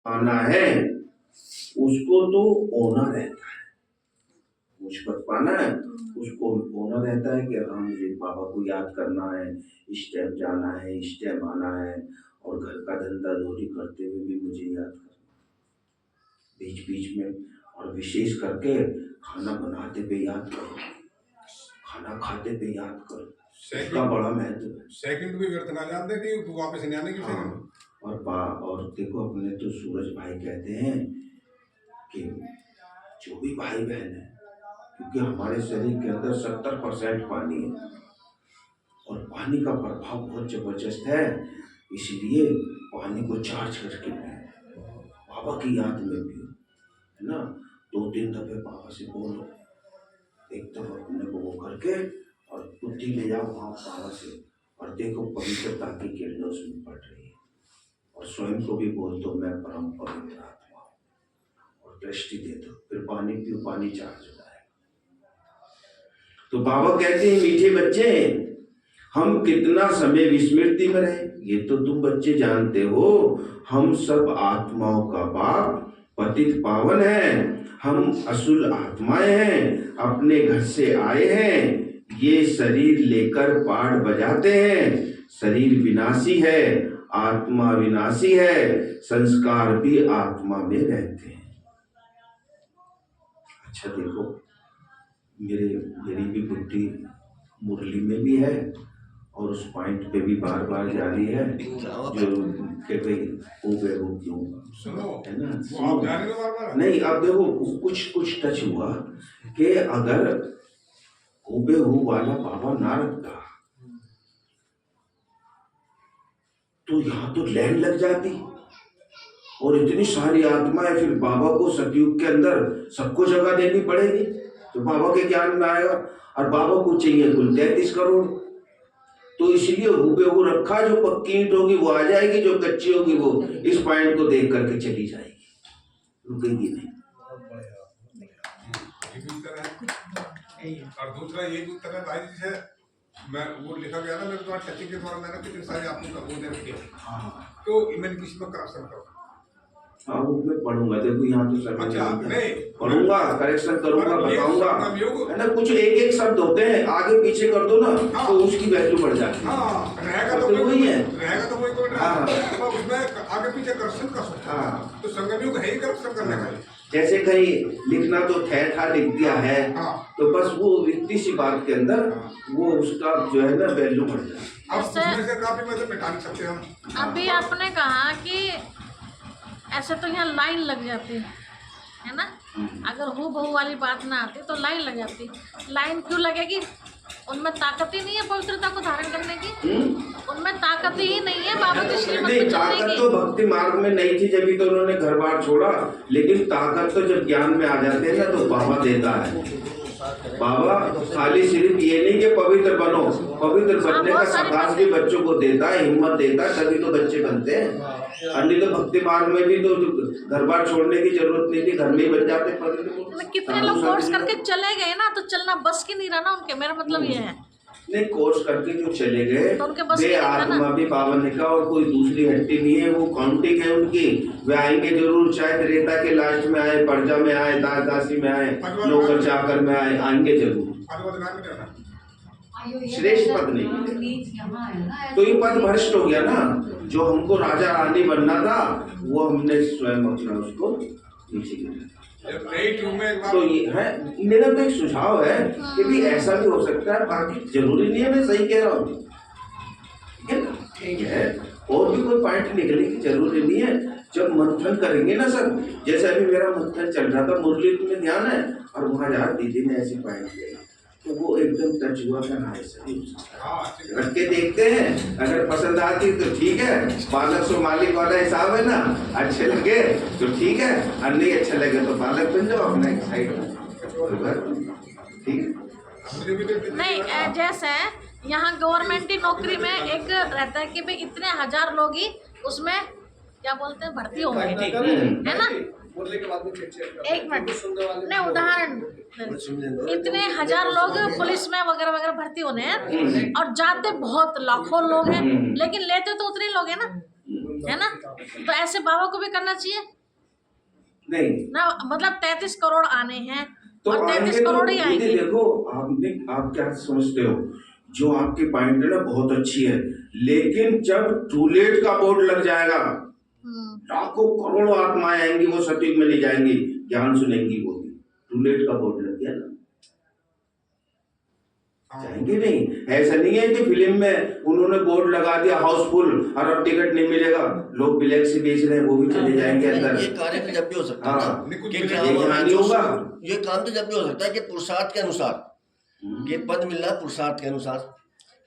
आना है उसको तो होना रहता है, मुझ पर पाना है उसको होना रहता है कि हाँ मुझे बाबा को याद करना है, इस टाइम जाना है, इस टाइम आना है, और घर का धंधा दौरी करते हुए भी मुझे याद करना, बीच बीच में, और विशेष करके खाना बनाते पे याद करो, खाना खाते पे याद करो, इसका बड़ा महत्व है। सेकंड भी व्यर्थ ना जाते कि वापस नहीं आने की। और देखो अपने तो सूरज भाई कहते हैं कि जो भी भाई बहन है, क्योंकि हमारे शरीर के अंदर 70% पानी है और पानी का प्रभाव बहुत जबरदस्त है, इसलिए पानी को चार्ज करके पियो, बाबा की याद में पियो, है ना। 2-3 दफे बाबा से बोलो, एक दफा अपने को वो करके और बुद्धि ले जाओ वहाँ बाबा से, और देखो पवित्रता की किरणें उसमें पड़ रही है, और स्वयं को भी बोल दो मैं परम पवित्र आत्मा हूँ, और दृष्टि दे दो, फिर पानी पियो, पानी चार्ज हो जाएगा। तो बाबा कहते हैं मीठे बच्चे हम कितना समय विस्मृति में रहे, ये तो तुम बच्चे जानते हो, हम सब आत्माओं का बाप पतित पावन है, हम असुल आत्माएं हैं, अपने घर से आए हैं, ये शरीर लेकर पाठ बजाते हैं, शरीर विनाशी है, आत्मा विनाशी है, संस्कार भी आत्मा में रहते हैं। अच्छा देखो, मेरी भी बुद्धि मुरली में भी है और उस पॉइंट पे भी बार बार जा रही है, जो कि भाई हो गए हो क्यों, है ना, सुनो। नहीं अब देखो कुछ टच हुआ कि अगर हुबेहू वाला बाबा ना रखता तो यहाँ तो लैंड लग जाती, और इतनी सारी आत्माएं, फिर बाबा को सतयुग के अंदर सबको जगह देनी पड़ेगी, तो बाबा के ज्ञान में आएगा, और बाबा को चाहिए कुल 33 करोड़, तो इसलिए हुबेहू रखा, जो पक्की ईंट होगी वो आ जाएगी, जो कच्ची होगी वो इस पॉइंट को देख करके चली जाएगी, रुकेगी नहीं। और दूसरा ये भी उत्तर है भाई, जैसे मैं वो लिखा गया ना मेरे द्वारा टचिंग के द्वारा मैंने कितने सारे आपको वो दे रखे, तो मैंने किसी पर करप्शन करो। हाँ वो मैं पढ़ूंगा, देखो यहाँ तो सब नहीं पढ़ूंगा, करेक्शन करूंगा, बताऊंगा, है ना। कुछ एक एक शब्द होते हैं, आगे पीछे कर दो ना तो उसकी वैल्यू बढ़ जाती है। रहेगा तो वही है, रहेगा तो कोई उसमें आगे पीछे करेक्शन कर सकता है, तो संगम है ही करेक्शन करने का। जैसे कहीं लिखना तो था लिख दिया है, तो बस वो इतनी सी बात के अंदर वो उसका जो है ना वैल्यू बढ़ जाती है। से काफी मतलब मिटा नहीं सकते हम। अभी आपने कहा कि ऐसे तो यहाँ लाइन लग जाती है ना, अगर हूँ बहू वाली बात ना आती तो लाइन लग जाती। लाइन क्यों लगेगी? उनमें ताकत ही नहीं है पवित्रता को धारण करने की, उनमें ताकत ही नहीं है बाबा की श्रीमत को चलने की। तो भक्ति मार्ग में नहीं थी जब तो उन्होंने घर बार छोड़ा, लेकिन ताकत तो जब ज्ञान में आ जाते हैं ना तो बाबा देता है। बाबा खाली सिर्फ ये नहीं कि पवित्र बनो, पवित्र बनने का साहस भी बच्चों को देता है, हिम्मत देता है, तभी तो बच्चे बनते हैं। अन्य तो भक्ति मार्ग में भी तो घर बार छोड़ने की जरूरत नहीं थी, घर में ही बन जाते पवित्र। कितने लोग कोर्स करके चले गए ना, तो चलना बस की नहीं रहा ना उनके, मेरा मतलब ये है। नहीं कोर्स करके जो चले गए तो वे आत्मा भी पावन ने कहा, और कोई दूसरी हट्टी नहीं है, वो काउंटिंग है उनकी, वे आएंगे जरूर, चाहे त्रेता के लास्ट में आए, प्रजा में आए, दास दासी में आए, नौकर चाकर में आए, आएंगे जरूर। श्रेष्ठ पद नहीं, तो ये पद भ्रष्ट हो गया ना, जो हमको राजा रानी बनना था वो हमने स्वयं अपना उसको नीचे गिरा। तो ये है, मेरा तो एक सुझाव है कि भी ऐसा भी हो सकता है, बाकी जरूरी नहीं है, मैं सही कह रहा हूँ, ठीक है, और भी कोई पॉइंट निकले की जरूरी नहीं है। जब मंथन करेंगे ना सब, जैसे अभी मेरा मंथन चल रहा था, मुरली तुम्हें ध्यान है, और वहां जा दीदी ने ऐसी पॉइंट किया तो वो एकदम टच हुआ था ना, ऐसा रख के देखते हैं, अगर पसंद आती तो ठीक है, पालक सो मालिक वाला हिसाब है ना, अच्छे लगे तो ठीक है, और नहीं अच्छा लगे तो पालक बन जाओ अपना एक साइड में, ठीक है। नहीं जैसे यहाँ गवर्नमेंट नौकरी में एक रहता है कि भाई इतने हजार लोग ही उसमें क्या बोलते हैं भर्ती होंगे, है ना। एक मिनट, नहीं उदाहरण, इतने हजार लोग पुलिस में वगैरह वगैरह भर्ती होने हैं, और जाते बहुत लाखों लोग हैं, लेकिन लेते तो उतने लोग हैं ना, है ना। तो ऐसे बाबा को भी करना चाहिए नहीं ना, मतलब 33 करोड़ आने हैं तो और 33 करोड़ ही दीदी आएंगे। देखो आप क्या समझते हो, जो आपकी पॉइंट है ना बहुत अच्छी है, लेकिन जब टू लेट का बोर्ड लग जाएगा लाखों करोड़ों आत्माएं आएंगी, वो सतयुग में नहीं जाएंगी, ज्ञान सुनेंगी, वो भी टू लेट का बोर्ड लग गया ना, जाएंगे नहीं। ऐसा नहीं है कि फिल्म में उन्होंने बोर्ड लगा दिया हाउसफुल और अब टिकट नहीं मिलेगा, लोग ब्लैक से बेच रहे हैं, वो भी चले जाएंगे अंदर। ये कार्य तो जब भी हो सकता है हाँ, ना, कि ये ड्रामा ज्ञान में जो होगा। ये काम तो जब भी हो सकता है कि पुरुषार्थ के अनुसार ये पद मिल रहा है, पुरुषार्थ के अनुसार,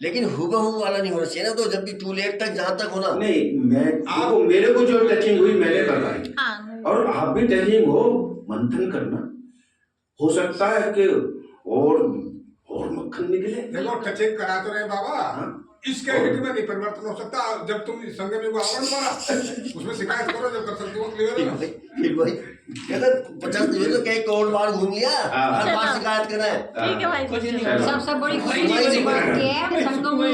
लेकिन हुबहू वाला नहीं होना चाहिए ना। तो जब भी टू लेट तक जहाँ तक होना, नहीं मैं आपको, मेरे को जो टचिंग हुई मैंने बताई, हाँ, और आप भी टचिंग हो, मंथन करना, हो सकता है कि और मक्खन निकले। देखो टचिंग करा तो रहे बाबा, हाँ। इसके हित में नहीं परिवर्तन हो सकता। जब तुम संगम को आवरण मारा उसमें शिकायत करो, जब कर सकते हो क्लियर है ना। फिर भाई अगर 50 दिन तो कई करोड़ बार घूम लिया, हर बार शिकायत करना है। ठीक है भाई। सबसे बड़ी खुशी की बात ये है संगम में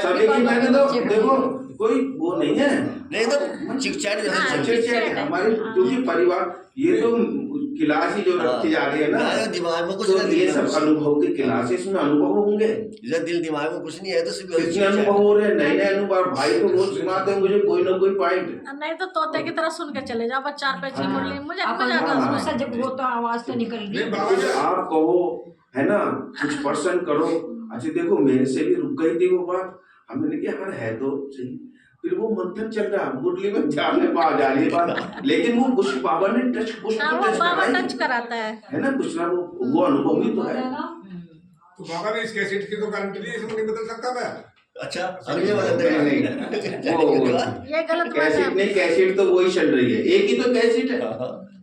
सभी की मैंने तो देखो कोई वो नहीं है, नहीं तो चिकचाट हमारी क्योंकि परिवार ये तो क्लास ही जो रखी जा रही है ना, दिमाग में कुछ तो नहीं, ये सब अनुभव की क्लासेस में अनुभव होंगे। जब दिल दिमाग में कुछ नहीं है तो सिर्फ कितने अनुभव हो रहे हैं, नए नए अनुभव। भाई तो रोज सुनाते हैं मुझे कोई ना कोई पॉइंट, नहीं तो तोते की तरह सुन के चले जाओ, बस 4 पैसे मुड़ ले, मुझे मजा आता है आपका जब वो तो आवाज तो निकल नहीं गई। बाबा जी, आप कहो है ना, कुछ पर्सन करो। अच्छा देखो मेरे से भी रुक गई थी वो बात, हमने कहा यार है तो सही, फिर वो मंथन चल रहा, मुरली में ध्यान में पा जा रही है बात, लेकिन वो कुछ बाबा ने टच, कुछ बाबा टच कराता है ना, कुछ ना वो अनुभव ही तो है। तो बाबा ने इस कैसेट की तो गारंटी ली, इसमें नहीं बदल सकता मैं। अच्छा अगले वाले नहीं वो ये गलत बात कैसेट है। नहीं, कैसेट तो वही चल रही है, एक ही तो कैसेट है,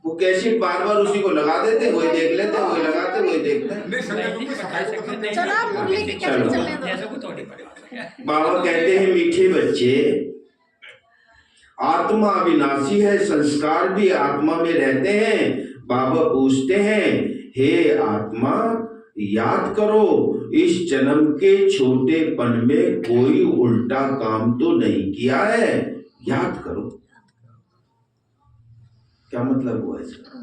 वो कैसेट बार बार उसी को लगा देते, वही देख लेते, वही लगाते, वही देखते। नहीं संगम में सफाई को पसंद नहीं। चलो आप मुरली की कैसे चलने दो। बाबा कहते हैं मीठे बच्चे, आत्मा अविनाशी है, संस्कार भी आत्मा में रहते हैं। बाबा पूछते हैं, हे आत्मा याद करो, इस जन्म के छोटेपन में कोई उल्टा काम तो नहीं किया है, याद करो। क्या मतलब हुआ इसका?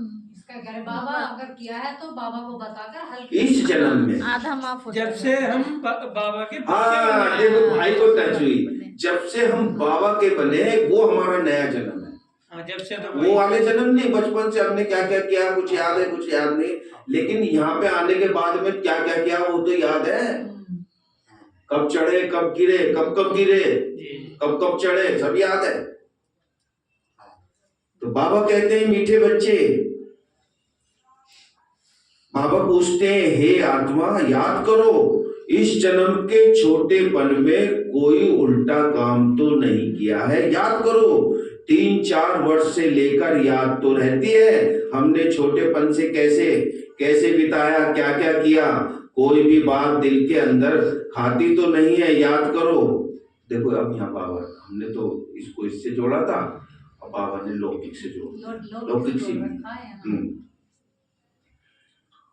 बाबा अगर किया है तो बाबा को बताकर हल्के इस जन्म में आधा माफ हो जब से हम बाबा के हाँ देखो भाई को टच हुई, जब से हम बाबा के बने वो हमारा नया जन्म है। जब से तो वो वाले जन्म नहीं, बचपन से हमने क्या क्या किया कुछ याद है कुछ याद नहीं, लेकिन यहाँ पे आने के बाद में क्या क्या किया वो तो याद है। कब चढ़े कब गिरे, कब कब गिरे, कब कब चढ़े, सब याद है। तो बाबा कहते हैं मीठे बच्चे, बाबा पूछते हैं हे आत्मा याद करो, इस जन्म के छोटेपन में कोई उल्टा काम तो नहीं किया है, याद करो। 3-4 वर्ष से लेकर याद तो रहती है हमने छोटेपन से कैसे कैसे बिताया, क्या क्या किया, कोई भी बात दिल के अंदर खाती तो नहीं है, याद करो। देखो अब यहाँ बाबा हमने तो इसको इससे जोड़ा था और बाबा ने लौकिक से जोड़ा, लौकिक से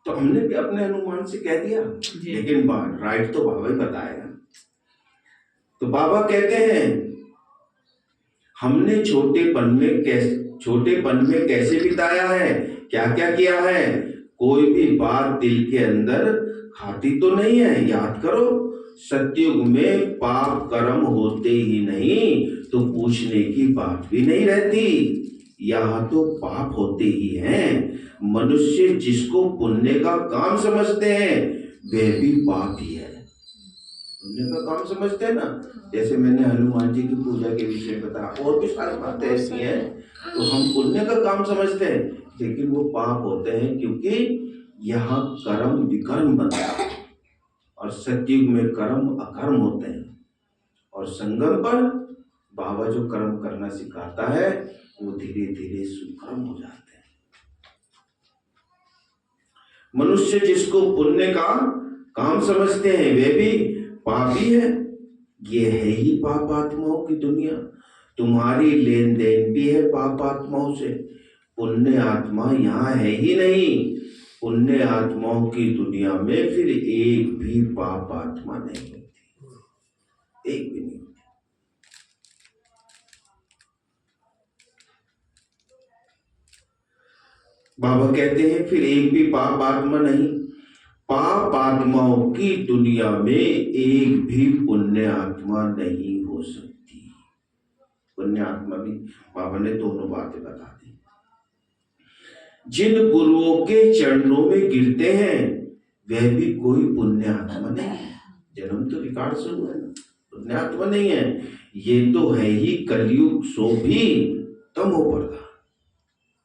तो हमने भी अपने अनुमान से कह दिया, लेकिन राइट तो बाबा ही बताएगा। तो बाबा कहते हैं हमने छोटेपन में कैसे बिताया है, क्या क्या किया है, कोई भी बात दिल के अंदर खाती तो नहीं है, याद करो। सतयुग में पाप कर्म होते ही नहीं तो पूछने की बात भी नहीं रहती, यहाँ तो पाप होते ही हैं। मनुष्य जिसको पुण्य का काम समझते हैं वह भी पाप ही है। पुण्य का काम समझते हैं ना, जैसे मैंने हनुमान जी की पूजा के विषय में बताया, और भी सारी बातें ऐसी हैं तो हम पुण्य का काम समझते हैं, लेकिन वो पाप होते हैं क्योंकि यहाँ कर्म विकर्म बनता है और सतयुग में कर्म अकर्म होते हैं। और संगम पर बाबा जो कर्म करना सिखाता है वो धीरे धीरे सुकर्म हो जाते हैं। मनुष्य जिसको पुण्य का काम समझते हैं वे भी पापी है। ये है ही पाप आत्माओं की दुनिया, तुम्हारी लेन देन भी है पाप आत्माओं से। पुण्य आत्मा यहाँ है ही नहीं, पुण्य आत्माओं की दुनिया में फिर एक भी पाप आत्मा नहीं होती, एक भी नहीं होती। बाबा कहते हैं फिर एक भी पाप आत्मा नहीं, पाप आत्माओं की दुनिया में एक भी पुण्य आत्मा नहीं हो सकती। पुण्य आत्मा भी बाबा ने दोनों बातें बता दी। जिन गुरुओं के चरणों में गिरते हैं वह भी कोई पुण्य आत्मा नहीं है। जन्म तो रिकॉर्ड से हुआ है, पुण्य आत्मा नहीं है। ये तो है ही कलयुग, सो भी तमो प्रधान।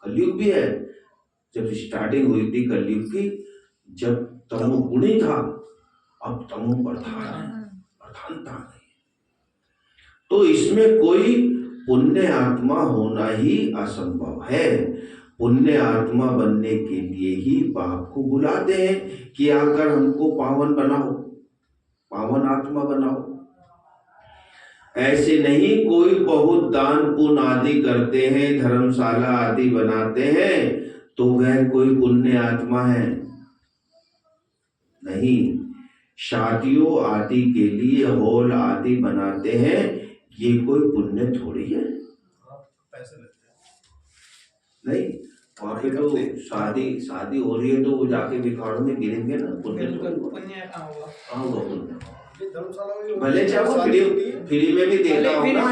कलयुग भी है, जब स्टार्टिंग हुई थी कलयुग की, जब तमो गुणी था, अब तमो प्रधानता नहीं। तो इसमें कोई पुण्य आत्मा होना ही असंभव है। पुण्य आत्मा बनने के लिए ही बाप को बुलाते हैं कि आकर हमको पावन बनाओ, पावन आत्मा बनाओ। ऐसे नहीं कोई बहुत दान पुण्य आदि करते हैं, धर्मशाला आदि बनाते हैं तो वह कोई पुण्य आत्मा है नहीं। शादियों आदि के लिए हॉल आदि बनाते हैं, ये कोई पुण्य थोड़ी है। पैसे लगते नहीं, वहाँ पे तो शादी हो रही है तो वो जाके बिखाड़ में गिरेंगे ना, पुण्य थोड़ी होगा। पुण्य कहाँ होगा? कहाँ होगा पुण्य? हैं। भले चाहे वो फ्री में भी देता हो ना,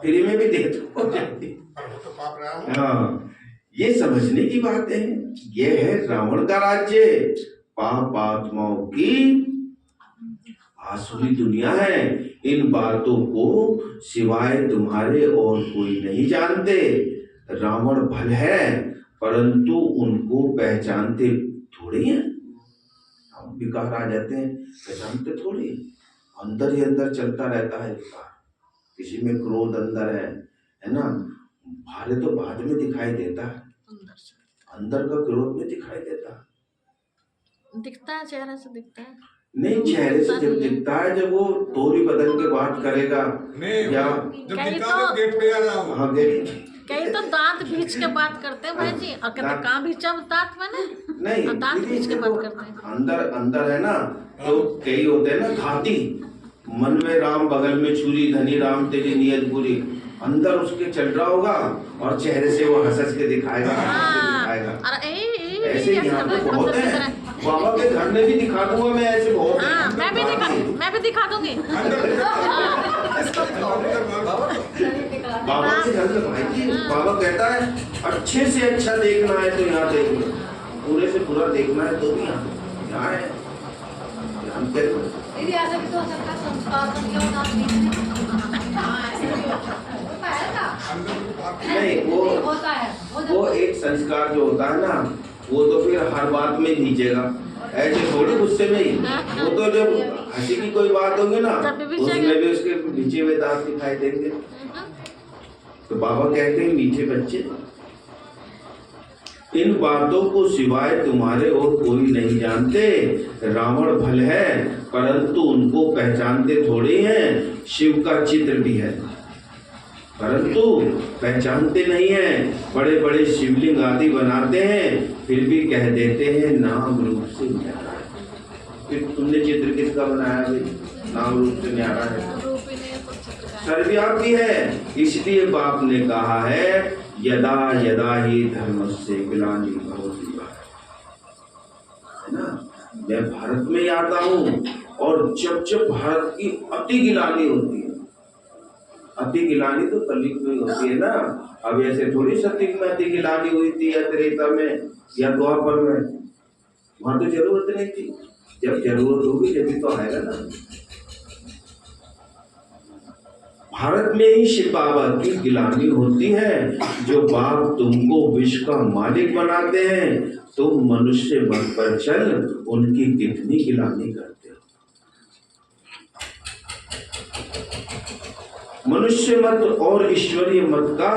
फ्री में भी देता हो। तो पाप रहा हूँ। हाँ, ये समझने की बात है। ये है रावण का राज्य, पाप आत्माओं की आसुरी दुनिया है। इन बातों को सिवाय तुम्हारे और कोई नहीं जानते। रावण भल है परंतु उनको पहचानते थोड़ी हैं। हम विकार आ जाते हैं, पहचानते थोड़ी, अंदर ही अंदर चलता रहता है विकार। किसी में क्रोध अंदर है ना, बाहर तो बाद में दिखाई देता है, अंदर का क्रोध में दिखाई देता है। दिखता है, चेहरे से दिखता है। नहीं, चेहरे से जब दिखता है, जब वो तोरी बदल के बात करेगा नहीं, या जब दिखता है तो गेट पे आ रहा हूँ। हाँ, कई तो दांत बीच के बात करते हैं भाई जी, और कहते कहाँ बीचा दांत मैंने, नहीं, और दांत बीच के बात करते हैं। अंदर है ना, तो कई होते हैं ना घाती, मन में राम बगल में छुरी, धनी राम तेरी नियत बुरी। अंदर उसके चल रहा होगा और चेहरे से वो हंस के दिखाएगा, ऐसे यहाँ पे बहुत है। बाबा के घर में भी दिखा दूंगा मैं, ऐसे बहुत है। हाँ, मैं भी दिखा दूंगी। बाबा के घर में भाई जी, बाबा कहता है अच्छे से अच्छा देखना है तो यहाँ देख लो, पूरे से पूरा देखना है तो भी यहाँ है। हम दीदी ऐसा भी तो हो सकता है संस्कार तो क्या होता नहीं, वो एक संस्कार जो होता है ना, वो तो फिर हर बात में खींचेगा, ऐसे थोड़ी गुस्से में ही। वो तो जब हंसी की कोई बात होगी ना, उसमें भी उसके नीचे में दांत दिखाई देंगे। तो बाबा कहते हैं मीठे बच्चे, इन बातों को सिवाय तुम्हारे और कोई नहीं जानते। रावण भल है परंतु उनको पहचानते थोड़ी हैं। शिव का चित्र भी है परंतु पहचानते नहीं हैं। बड़े बड़े शिवलिंग आदि बनाते हैं, फिर भी कह देते हैं नाम रूप से न्यारा है। फिर तुमने चित्र किसका बनाया भाई? नाम रूप से न्यारा है, सर्वव्यापी है। इसलिए बाप ने कहा है यदा यदा ही धर्मस्य ग्लानि भवति है ना। मैं भारत में आता हूँ और जब जब भारत की अति गिलानी होती है, अति गिलानी तो कलयुग में होती है ना। अब ऐसे थोड़ी सतयुग में अति गिलानी हुई थी या त्रेता में या द्वापर में, वहां तो जरूरत नहीं थी। जब जरूरत होगी जब तो आएगा ना। भारत में ही शिव बाबा की गिलानी होती है। जो बाप तुमको विश्व का मालिक बनाते हैं, तुम मनुष्य मत पर चल उनकी कितनी गिलानी करते हो। मनुष्य मत और ईश्वरीय मत का